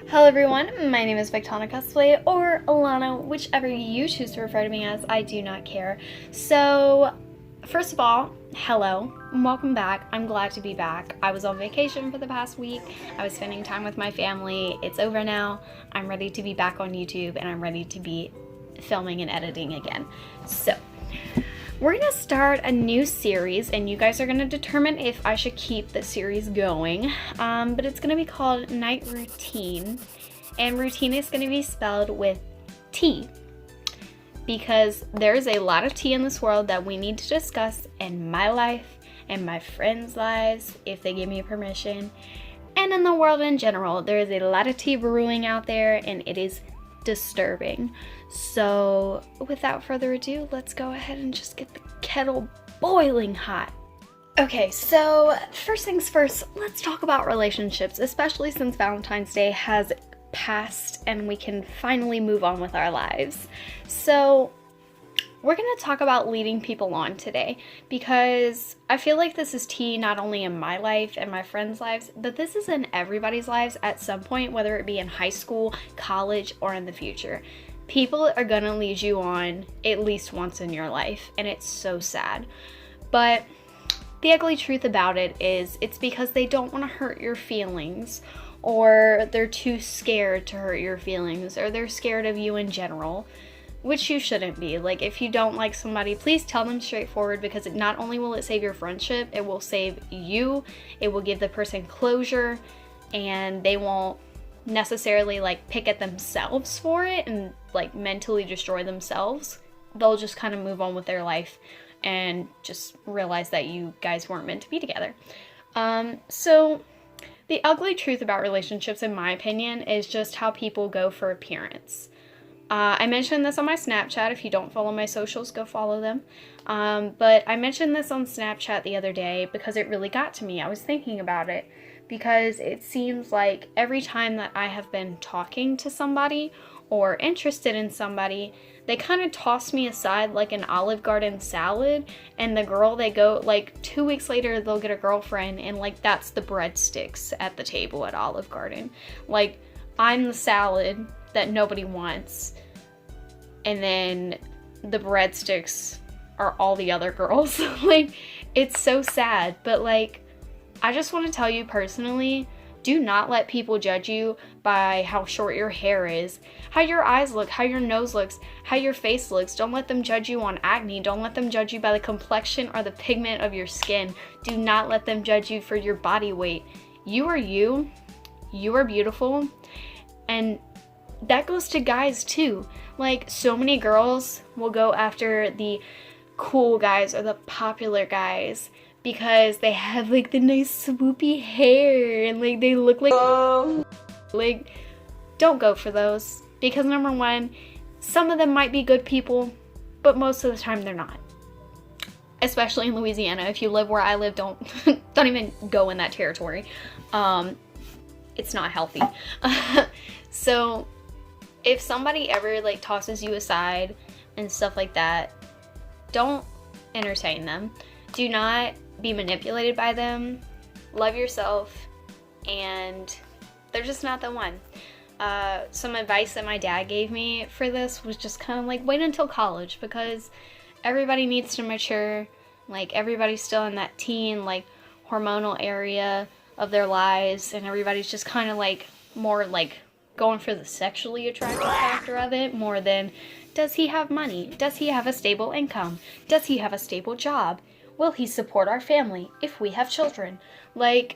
Hello everyone, my name is Victoria Cosplay, or Alana, whichever you choose to refer to me as, I do not care. So, first of all, hello, and welcome back. I'm glad to be back. I was on vacation for the past week. I was spending time with my family. It's over now. I'm ready to be back on YouTube, and I'm ready to be filming and editing again. So, we're gonna start a new series, and you guys are gonna determine if I should keep the series going. But it's gonna be called Night Routine, and routine is gonna be spelled with T, because there's a lot of tea in this world that we need to discuss in my life and my friends' lives, if they give me permission, and in the world in general. There is a lot of tea brewing out there, and it is disturbing. So without further ado, let's go ahead and just get the kettle boiling hot. Okay, so first things first, let's talk about relationships, especially since Valentine's Day has passed and we can finally move on with our lives. So we're going to talk about leading people on today, because I feel like this is tea not only in my life and my friends' lives, but this is in everybody's lives at some point, whether it be in high school, college, or in the future. People are going to lead you on at least once in your life, and it's so sad. But the ugly truth about it is it's because they don't want to hurt your feelings, or they're too scared to hurt your feelings, or they're scared of you in general. Which you shouldn't be. Like, if you don't like somebody, please tell them straightforward, because it not only will it save your friendship, it will save you, it will give the person closure, and they won't necessarily like pick at themselves for it and like mentally destroy themselves. They'll just kind of move on with their life and just realize that you guys weren't meant to be together. So the ugly truth about relationships, in my opinion, is just how people go for appearance. I mentioned this on my Snapchat. If you don't follow my socials, go follow them. But I mentioned this on Snapchat the other day because it really got to me. I was thinking about it because it seems like every time that I have been talking to somebody or interested in somebody, they kind of toss me aside like an Olive Garden salad, and the girl they go, like 2 weeks later, they'll get a girlfriend, and like that's the breadsticks at the table at Olive Garden. Like, I'm the salad that nobody wants, and then the breadsticks are all the other girls. Like, it's so sad. But like, I just want to tell you personally, do not let people judge you by how short your hair is, how your eyes look, how your nose looks, how your face looks. Don't let them judge you on acne. Don't let them judge you by the complexion or the pigment of your skin. Do not let them judge you for your body weight. You are you. You are beautiful. And that goes to guys too. Like, so many girls will go after the cool guys or the popular guys because they have like the nice swoopy hair and like they look like don't go for those, because number one, some of them might be good people, but most of the time they're not. Especially in Louisiana. If you live where I live, don't even go in that territory. It's not healthy. So if somebody ever like tosses you aside and stuff like that, don't entertain them. Do not be manipulated by them. Love yourself, and they're just not the one. Some advice that my dad gave me for this was just kind of like, wait until college, because everybody needs to mature. Like, everybody's still in that teen, like, hormonal area of their lives, and everybody's just kind of like more like going for the sexually attractive factor of it, more than, does he have money? Does he have a stable income? Does he have a stable job? Will he support our family if we have children? Like,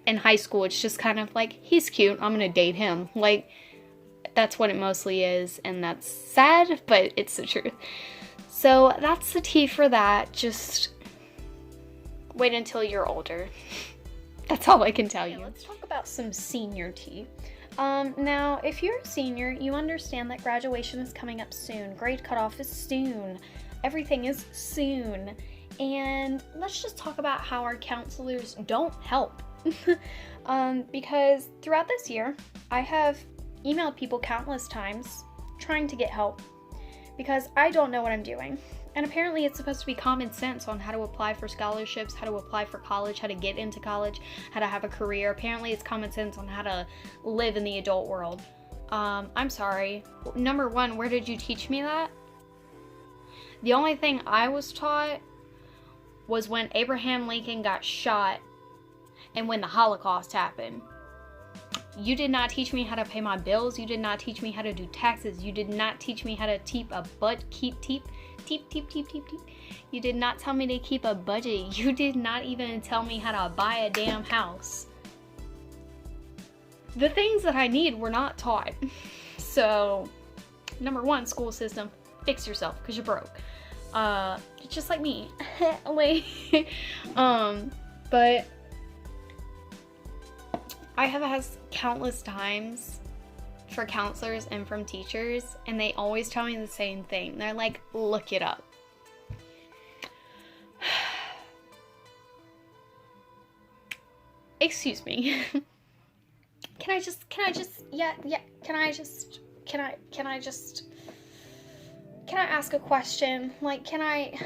in high school, it's just kind of like, he's cute, I'm gonna date him. Like, that's what it mostly is, and that's sad, but it's the truth. So that's the tea for that. Just wait until you're older. That's all I can tell you. Let's talk about some senior tea. Now, if you're a senior, you understand that graduation is coming up soon. Grade cutoff is soon. Everything is soon. And let's just talk about how our counselors don't help. Because throughout this year, I have emailed people countless times trying to get help, because I don't know what I'm doing. And apparently it's supposed to be common sense on how to apply for scholarships, how to apply for college, how to get into college, how to have a career. Apparently it's common sense on how to live in the adult world. I'm sorry. Number one, where did you teach me that? The only thing I was taught was when Abraham Lincoln got shot and when the Holocaust happened. You did not teach me how to pay my bills. You did not teach me how to do taxes. You did not teach me how to keep a You did not tell me to keep a budget. You did not even tell me how to buy a damn house. The things that I need were not taught. So, number one, school system, fix yourself because you're broke. Just like me. Wait. But I have asked countless times for counselors and from teachers, and they always tell me the same thing. They're like, look it up. Excuse me. Can I ask a question? Like, can I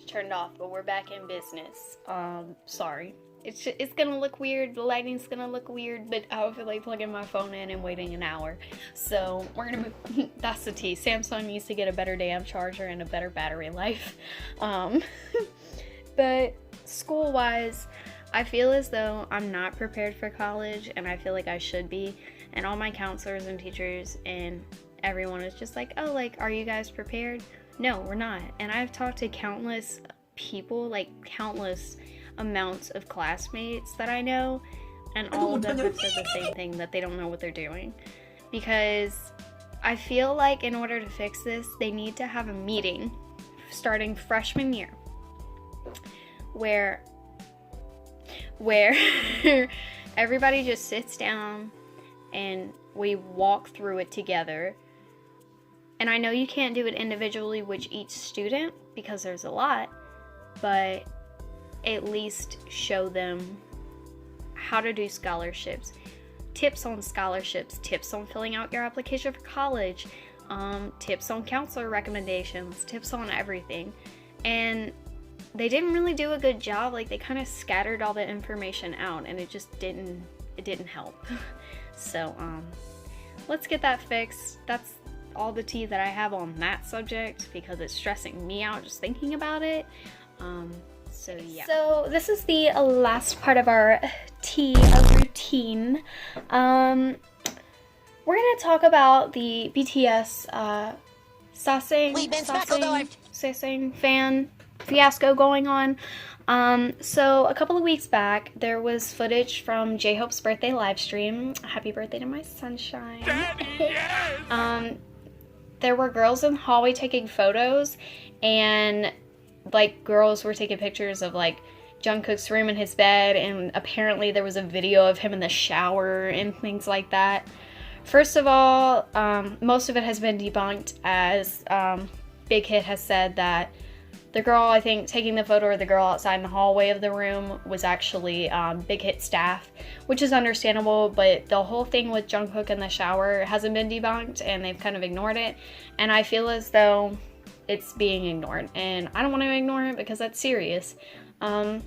turned off, but we're back in business. Sorry. It's gonna look weird, the lighting's gonna look weird, but I feel like plugging my phone in and waiting an hour. So we're gonna move. That's the tea. Samsung needs to get a better damn charger and a better battery life. But school-wise, I feel as though I'm not prepared for college, and I feel like I should be. And all my counselors and teachers and everyone is just like, oh, like, are you guys prepared? No, we're not. And I've talked to countless people, like countless amounts of classmates that I know, and all of them have said the same thing, that they don't know what they're doing. Because I feel like in order to fix this, they need to have a meeting starting freshman year where everybody just sits down and we walk through it together. And I know you can't do it individually with each student because there's a lot, but at least show them how to do scholarships, tips on scholarships, tips on filling out your application for college, tips on counselor recommendations, tips on everything. And they didn't really do a good job. Like, they kind of scattered all the information out, and it just didn't help. So let's get that fixed. That's all the tea that I have on that subject because it's stressing me out just thinking about it. So yeah. So this is the last part of our tea routine. We're gonna talk about the BTS Sasang fan fiasco going on. So a couple of weeks back, there was footage from J-Hope's birthday live stream. Happy birthday to my sunshine. Daddy, yes! There were girls in the hallway taking photos, and like girls were taking pictures of like Jungkook's room and his bed, and apparently there was a video of him in the shower and things like that. First of all, most of it has been debunked, as Big Hit has said that the girl, I think, taking the photo, or the girl outside in the hallway of the room, was actually Big Hit staff, which is understandable, but the whole thing with Jungkook in the shower hasn't been debunked, and they've kind of ignored it, and I feel as though it's being ignored, and I don't want to ignore it because that's serious. BTS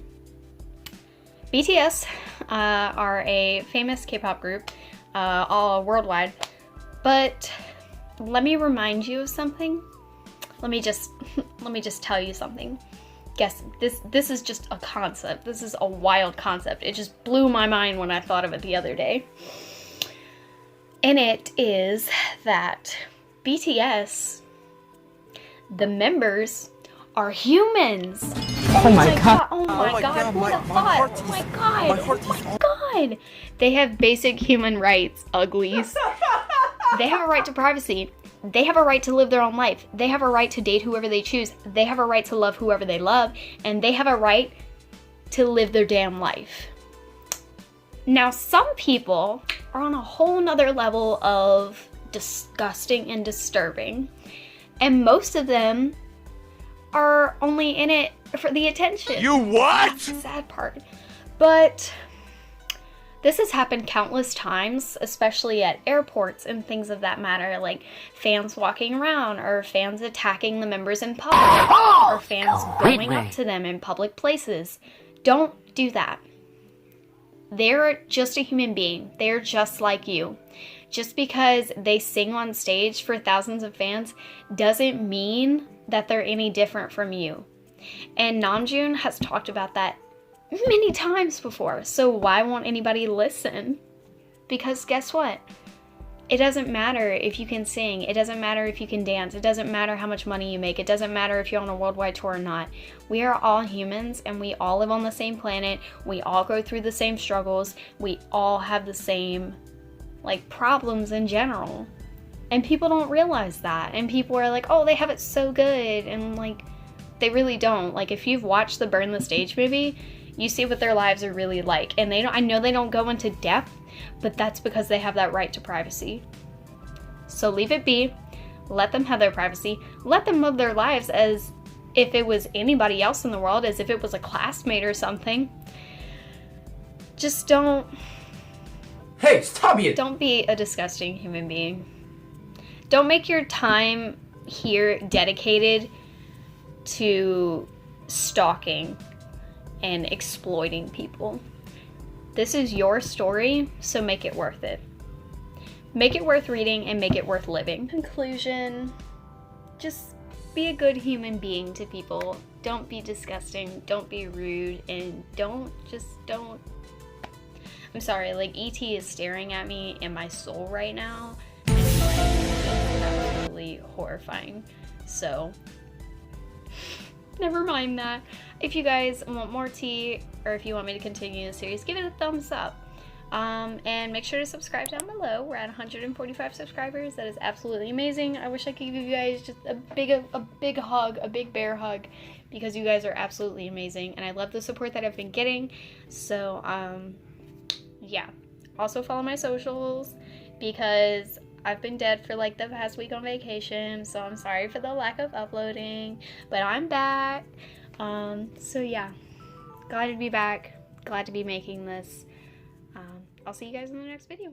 are a famous K-pop group, all worldwide, but let me remind you of something. Let me just tell you something. Guess this is just a concept. This is a wild concept. It just blew my mind when I thought of it the other day. And it is that BTS, the members, are humans. Oh my god. Oh my god. What a thought. Oh my god. Oh my god. They have basic human rights, uglies. They have a right to privacy. They have a right to live their own life. They have a right to date whoever they choose. They have a right to love whoever they love. And they have a right to live their damn life. Now, some people are on a whole nother level of disgusting and disturbing. And most of them are only in it for the attention. You what? That's the sad part. But This has happened countless times, especially at airports and things of that matter, like fans walking around, or fans attacking the members in public, or fans going up to them in public places. Don't do that. They're just a human being. They're just like you. Just because they sing on stage for thousands of fans doesn't mean that they're any different from you. And Namjoon has talked about that many times before, so why won't anybody listen? Because guess what? It doesn't matter if you can sing, it doesn't matter if you can dance, it doesn't matter how much money you make, it doesn't matter if you're on a worldwide tour or not. We are all humans and we all live on the same planet, we all go through the same struggles, we all have the same problems in general. And people don't realize that, and people are like, oh, they have it so good, and they really don't. If you've watched the Burn the Stage movie, you see what their lives are really like. And I know they don't go into depth, but that's because they have that right to privacy. So leave it be. Let them have their privacy. Let them live their lives as if it was anybody else in the world, as if it was a classmate or something. Just don't... Hey, stop it! Don't be a disgusting human being. Don't make your time here dedicated to stalking and exploiting people. This is your story, so make it worth it. Make it worth reading and make it worth living. Conclusion, just be a good human being to people. Don't be disgusting, don't be rude, and don't. I'm sorry, E.T. is staring at me in my soul right now. It's absolutely horrifying. So, never mind that. If you guys want more tea, or if you want me to continue the series, give it a thumbs up. And make sure to subscribe down below. We're at 145 subscribers. That is absolutely amazing. I wish I could give you guys just a big hug, a big bear hug, because you guys are absolutely amazing, and I love the support that I've been getting. So, yeah. Also follow my socials, because I've been dead for the past week on vacation, so I'm sorry for the lack of uploading, but I'm back. So yeah, glad to be back, glad to be making this. I'll see you guys in the next video.